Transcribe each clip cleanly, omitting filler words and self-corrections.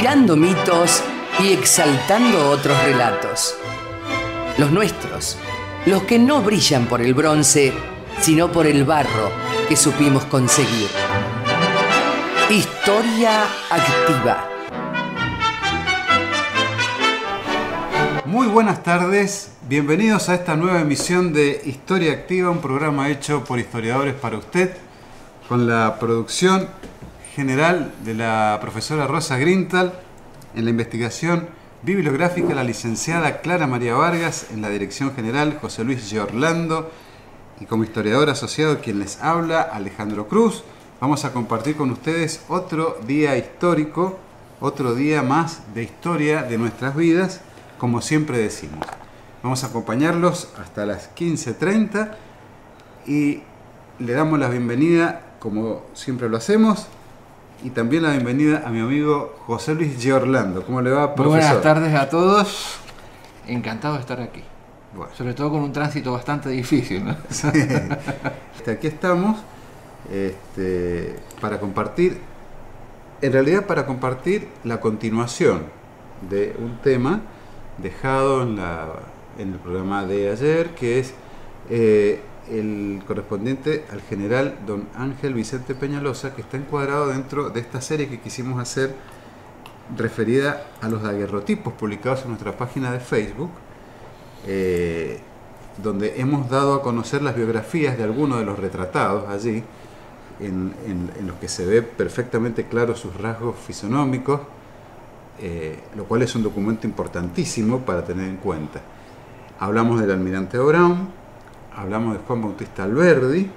tirando mitos y exaltando otros relatos. Los nuestros, los que no brillan por el bronce, sino por el barro que supimos conseguir. Historia activa. Muy buenas tardes, bienvenidos a esta nueva emisión de Historia Activa, un programa hecho por historiadores para usted, con la producción general de la profesora Rosa Grintal, en la investigación bibliográfica la licenciada Clara María Vargas, en la dirección general José Luis Giorlando, y como historiador asociado quien les habla, Alejandro Cruz. Vamos a compartir con ustedes otro día histórico, otro día más de historia de nuestras vidas, como siempre decimos. Vamos a acompañarlos hasta las 15:30 y le damos la bienvenida, como siempre lo hacemos, y también la bienvenida a mi amigo José Luis Giorlando. ¿Cómo le va, profesor? Muy buenas tardes a todos. Encantado de estar aquí. Bueno. Sobre todo con un tránsito bastante difícil, ¿no? Sí. Aquí estamos para compartir, en realidad para compartir la continuación de un tema dejado en el programa de ayer, que es el correspondiente al general don Ángel Vicente Peñalosa, que está encuadrado dentro de esta serie que quisimos hacer referida a los daguerrotipos publicados en nuestra página de Facebook, donde hemos dado a conocer las biografías de algunos de los retratados allí, en los que se ve perfectamente claro sus rasgos fisonómicos, lo cual es un documento importantísimo para tener en cuenta. Hablamos del almirante Brown, hablamos de Juan Bautista Alberdi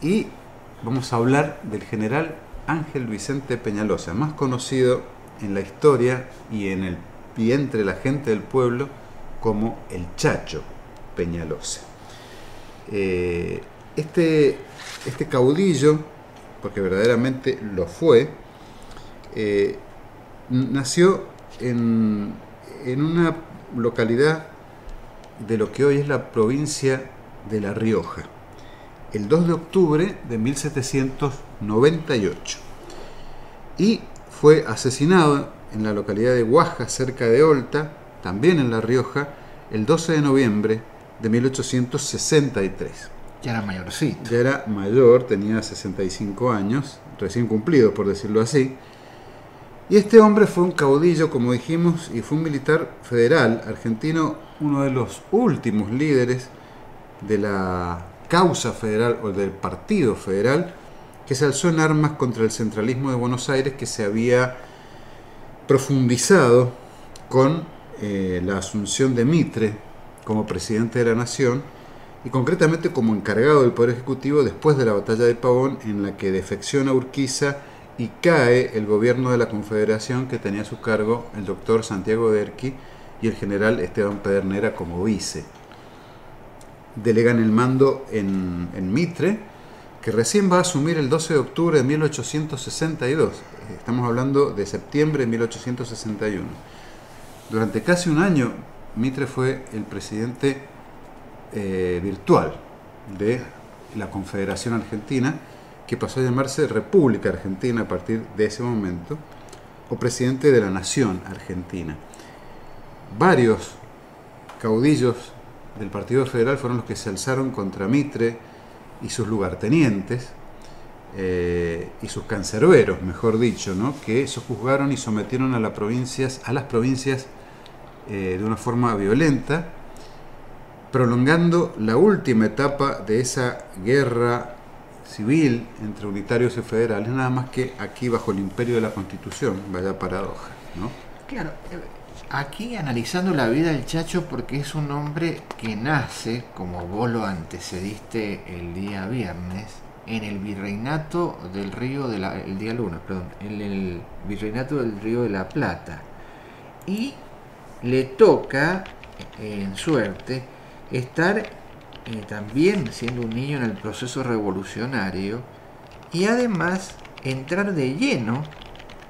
y vamos a hablar del general Ángel Vicente Peñalosa, más conocido en la historia y entre la gente del pueblo como el Chacho Peñalosa. Este caudillo, porque verdaderamente lo fue, nació en una localidad de lo que hoy es la provincia de La Rioja, el 2 de octubre de 1798, y fue asesinado en la localidad de Guaja, cerca de Olta, también en La Rioja, el 12 de noviembre de 1863. Ya era mayorcito. Ya era mayor, tenía 65 años, recién cumplidos, por decirlo así. Y este hombre fue un caudillo, como dijimos, y fue un militar federal argentino, uno de los últimos líderes de la causa federal o del partido federal, que se alzó en armas contra el centralismo de Buenos Aires, que se había profundizado con la asunción de Mitre como presidente de la nación, y concretamente como encargado del Poder Ejecutivo después de la batalla de Pavón, en la que defecciona Urquiza y cae el gobierno de la Confederación, que tenía a su cargo el doctor Santiago Derqui y el general Esteban Pedernera como vice. Delegan el mando en Mitre, que recién va a asumir el 12 de octubre de 1862. Estamos hablando de septiembre de 1861. Durante casi un año, Mitre fue el presidente virtual de la Confederación Argentina, que pasó a llamarse República Argentina a partir de ese momento, o presidente de la Nación Argentina. Varios caudillos del Partido Federal fueron los que se alzaron contra Mitre y sus lugartenientes, y sus cancerberos, mejor dicho, ¿no?, que sojuzgaron y sometieron a las provincias de una forma violenta, prolongando la última etapa de esa guerra civil entre unitarios y federales, nada más que aquí bajo el imperio de la Constitución. Vaya paradoja, ¿no? Claro, aquí analizando la vida del Chacho, porque es un hombre que nace, como vos lo antecediste el día viernes, en el virreinato del río de la, el día lunes, perdón, en el virreinato del Río de la Plata, y le toca, en suerte, estar también siendo un niño en el proceso revolucionario, y además entrar de lleno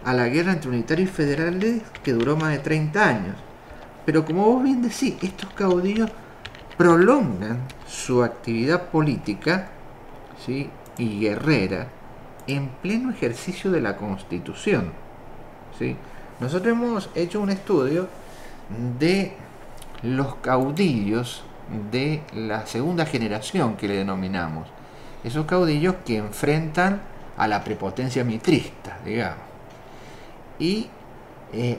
a la guerra entre unitarios y federales, que duró más de 30 años. Pero como vos bien decís, estos caudillos prolongan su actividad política, ¿sí?, y guerrera en pleno ejercicio de la Constitución, ¿sí? Nosotros hemos hecho un estudio de los caudillos de la segunda generación, que le denominamos. Esos caudillos que enfrentan a la prepotencia mitrista, digamos. Y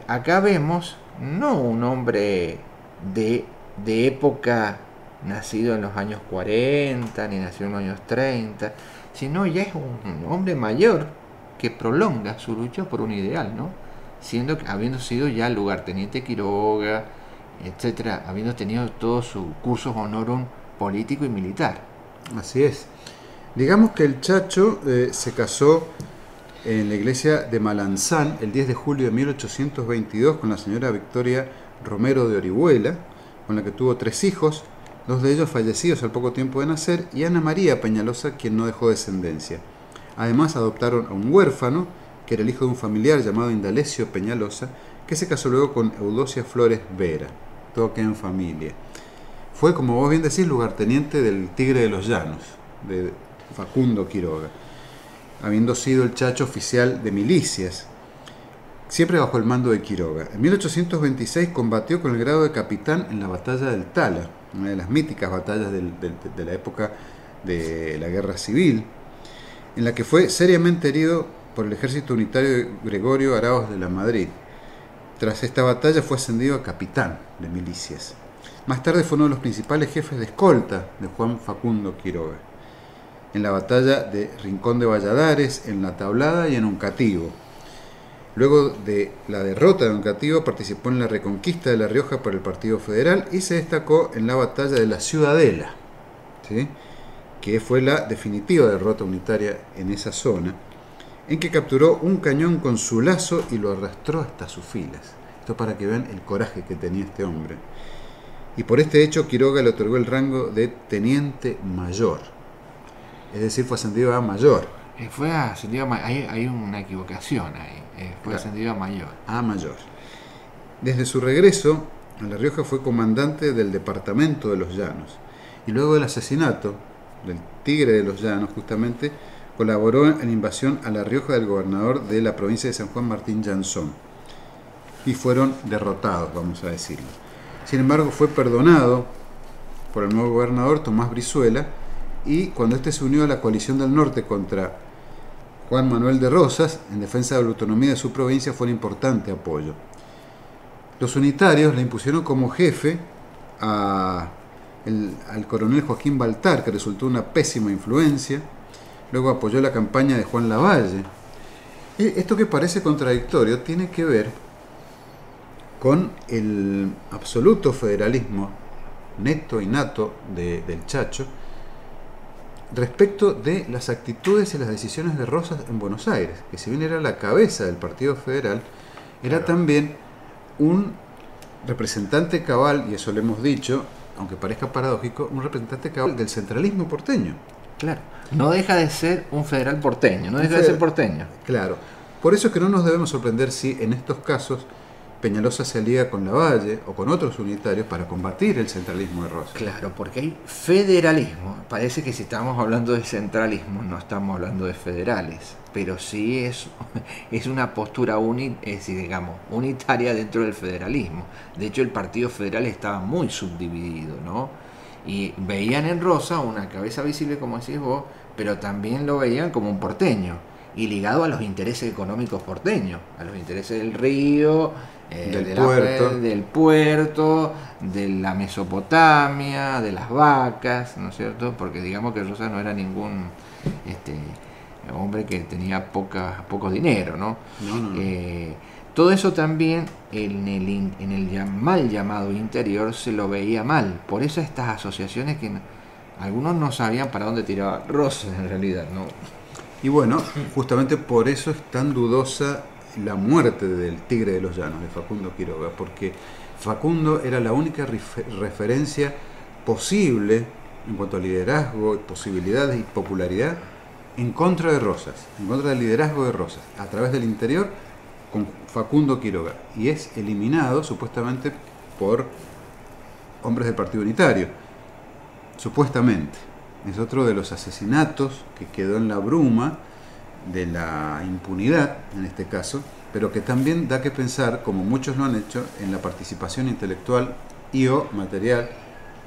acá vemos no un hombre de época nacido en los años 40, ni nacido en los años 30, sino ya es un hombre mayor que prolonga su lucha por un ideal, ¿no? Habiendo sido ya lugarteniente Quiroga, etcétera, habiendo tenido todos sus cursos honorum político y militar. Así es. Digamos que el Chacho se casó en la iglesia de Malanzán el 10 de julio de 1822 con la señora Victoria Romero de Orihuela, con la que tuvo 3 hijos, 2 de ellos fallecidos al poco tiempo de nacer, y Ana María Peñalosa, quien no dejó descendencia. Además adoptaron a un huérfano, que era el hijo de un familiar llamado Indalecio Peñalosa, que se casó luego con Eudosia Flores Vera. Todo queda en familia. Fue, como vos bien decís, lugarteniente del Tigre de los Llanos, de Facundo Quiroga, habiendo sido el Chacho oficial de milicias, siempre bajo el mando de Quiroga. En 1826 combatió con el grado de capitán en la batalla del Tala, una de las míticas batallas de la época de la Guerra Civil, en la que fue seriamente herido por el ejército unitario de Gregorio Araoz de la Madrid. Tras esta batalla fue ascendido a capitán de milicias. Más tarde fue uno de los principales jefes de escolta de Juan Facundo Quiroga, en la batalla de Rincón de Valladares, en La Tablada y en Oncativo. Luego de la derrota de Oncativo participó en la reconquista de La Rioja por el Partido Federal y se destacó en la batalla de la Ciudadela, ¿sí?, que fue la definitiva derrota unitaria en esa zona, en que capturó un cañón con su lazo y lo arrastró hasta sus filas. Esto para que vean el coraje que tenía este hombre. Y por este hecho Quiroga le otorgó el rango de teniente mayor, es decir, fue ascendido a mayor. Fue ascendido a hay una equivocación ahí. Fue Claro. ascendido a mayor. A mayor. Desde su regreso a La Rioja fue comandante del departamento de los Llanos, y luego del asesinato del Tigre de los Llanos, justamente, colaboró en la invasión a La Rioja del gobernador de la provincia de San Juan, Martín Llanzón, y fueron derrotados, vamos a decirlo. Sin embargo, fue perdonado por el nuevo gobernador Tomás Brizuela, y cuando este se unió a la coalición del norte contra Juan Manuel de Rosas, en defensa de la autonomía de su provincia, fue un importante apoyo. Los unitarios le impusieron como jefe al coronel Joaquín Baltar, que resultó una pésima influencia. Luego apoyó la campaña de Juan Lavalle. Esto, que parece contradictorio, tiene que ver con el absoluto federalismo neto y nato del Chacho respecto de las actitudes y las decisiones de Rosas en Buenos Aires, que si bien era la cabeza del Partido Federal, era también un representante cabal, y eso lo hemos dicho, aunque parezca paradójico, un representante cabal del centralismo porteño. Claro. No deja de ser un federal porteño, no deja de ser porteño. Claro. Por eso es que no nos debemos sorprender si en estos casos Peñalosa se alía con Lavalle o con otros unitarios para combatir el centralismo de Rosas. Claro, porque hay federalismo. Parece que si estamos hablando de centralismo no estamos hablando de federales, pero sí es una postura unitaria dentro del federalismo. De hecho, el Partido Federal estaba muy subdividido, ¿no? Y veían en Rosa una cabeza visible, como decís vos, pero también lo veían como un porteño y ligado a los intereses económicos porteños, a los intereses del río, del puerto, de la Mesopotamia, de las vacas, ¿no es cierto? Porque digamos que Rosa no era ningún hombre que tenía poco dinero, ¿no? No. Todo eso también en el mal llamado interior se lo veía mal. Por eso estas asociaciones que algunos no sabían para dónde tiraba Rosas en realidad, ¿no? Y bueno, justamente por eso es tan dudosa la muerte del Tigre de los Llanos, de Facundo Quiroga, porque Facundo era la única referencia posible en cuanto a liderazgo, posibilidades y popularidad en contra de Rosas, en contra del liderazgo de Rosas, a través del interior con Facundo Quiroga, y es eliminado supuestamente por hombres del Partido Unitario, supuestamente. Es otro de los asesinatos que quedó en la bruma de la impunidad, en este caso, pero que también da que pensar, como muchos lo han hecho, en la participación intelectual y o material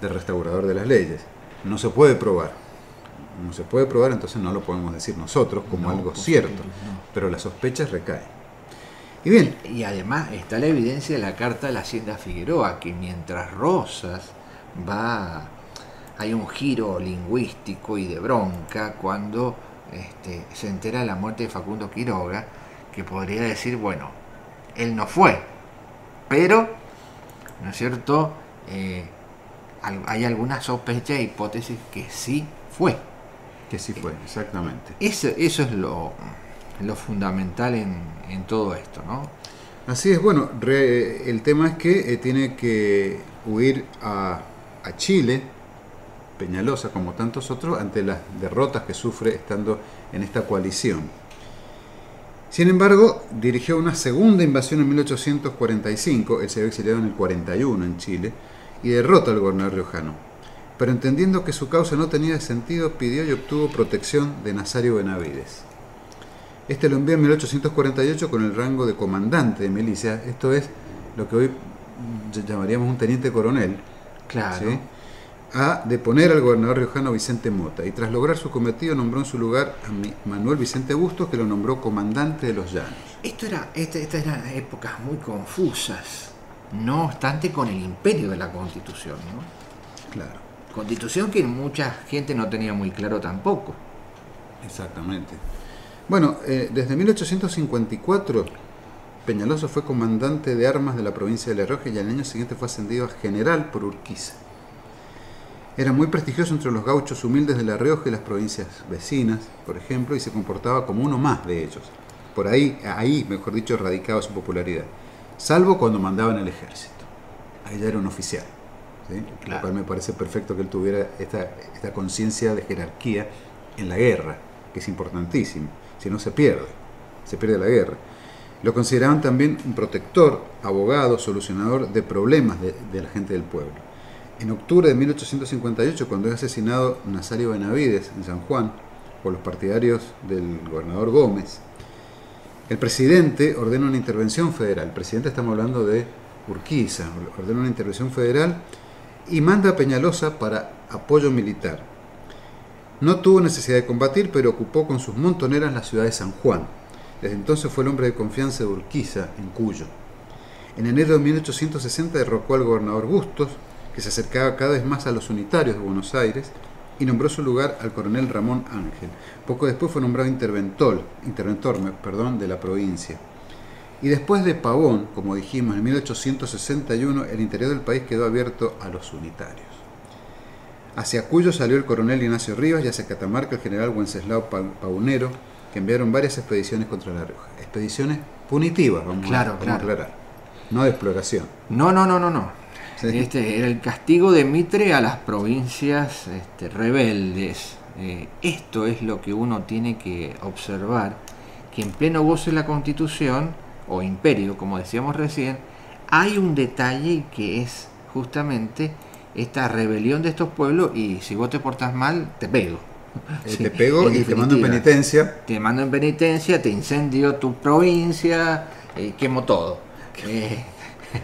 del restaurador de las leyes. No se puede probar, entonces no lo podemos decir nosotros como algo cierto, pero las sospechas recaen. Y bien. Y además está la evidencia de la carta de la Hacienda Figueroa, que mientras Rosas hay un giro lingüístico y de bronca cuando se entera de la muerte de Facundo Quiroga, que podría decir, bueno, él no fue, pero, ¿no es cierto?, hay algunas sospechas e hipótesis que sí fue. Que sí fue, exactamente. Eso es lo fundamental en todo esto, ¿no? Así es, bueno, el tema es que tiene que huir a Chile, Peñalosa, como tantos otros, ante las derrotas que sufre estando en esta coalición. Sin embargo, dirigió una segunda invasión en 1845, él se había exiliado en el 41 en Chile, y derrota al gobernador riojano. Pero entendiendo que su causa no tenía sentido, pidió y obtuvo protección de Nazario Benavides. Este lo envía en 1848 con el rango de comandante de milicia, esto es lo que hoy llamaríamos un teniente coronel, claro, ¿sí?, a deponer al gobernador riojano Vicente Mota, y tras lograr su cometido nombró en su lugar a Manuel Vicente Bustos, que lo nombró comandante de los Llanos. Estas eran épocas muy confusas, no obstante con el imperio de la Constitución, ¿no? Claro. Constitución que mucha gente no tenía muy claro tampoco. Exactamente. Bueno, desde 1854 Peñalosa fue comandante de armas de la provincia de La Rioja y al año siguiente fue ascendido a general por Urquiza. Era muy prestigioso entre los gauchos humildes de La Rioja y las provincias vecinas, por ejemplo, y se comportaba como uno más de ellos. Por ahí, mejor dicho, radicaba su popularidad, salvo cuando mandaba en el ejército. Ahí ya era un oficial, ¿sí? Claro. Lo cual me parece perfecto que él tuviera esta conciencia de jerarquía en la guerra, que es importantísimo. Si no, se pierde la guerra. Lo consideraban también un protector, abogado, solucionador de problemas de la gente del pueblo. En octubre de 1858, cuando es asesinado Nazario Benavides en San Juan por los partidarios del gobernador Gómez, el presidente ordena una intervención federal. El presidente, estamos hablando de Urquiza, ordena una intervención federal y manda a Peñalosa para apoyo militar. No tuvo necesidad de combatir, pero ocupó con sus montoneras la ciudad de San Juan. Desde entonces fue el hombre de confianza de Urquiza en Cuyo. En enero de 1860 derrocó al gobernador Bustos, que se acercaba cada vez más a los unitarios de Buenos Aires, y nombró su lugar al coronel Ramón Ángel. Poco después fue nombrado interventor de la provincia. Y después de Pavón, como dijimos, en 1861 el interior del país quedó abierto a los unitarios. Hacia Cuyo salió el coronel Ignacio Rivas y hacia Catamarca el general Wenceslao Paunero, que enviaron varias expediciones contra La Rioja. Expediciones punitivas, vamos a aclarar. No de exploración. No. Sí. Era el castigo de Mitre a las provincias rebeldes. Esto es lo que uno tiene que observar, que en pleno goce de la Constitución, o imperio, como decíamos recién, hay un detalle que es justamente esta rebelión de estos pueblos, y si vos te portás mal, te pego. Sí, te pego y te mando en penitencia. Te mando en penitencia, te incendio tu provincia, quemo todo.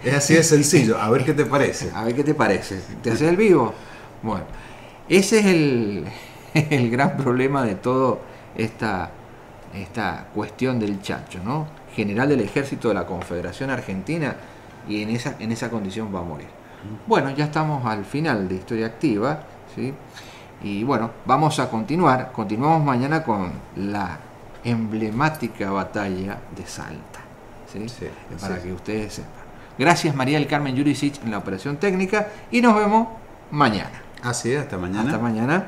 Es así de sencillo, a ver qué te parece. A ver qué te parece. ¿Te haces el vivo? Bueno, ese es el gran problema de toda esta cuestión del Chacho, ¿no? General del Ejército de la Confederación Argentina, y en esa condición va a morir. Bueno, ya estamos al final de Historia Activa, ¿sí? Y bueno, vamos a continuamos mañana con la emblemática batalla de Salta, ¿sí? Sí, para que ustedes sepan. Gracias María del Carmen Jurisic en la operación técnica, y nos vemos mañana. Así es, hasta mañana. Hasta mañana.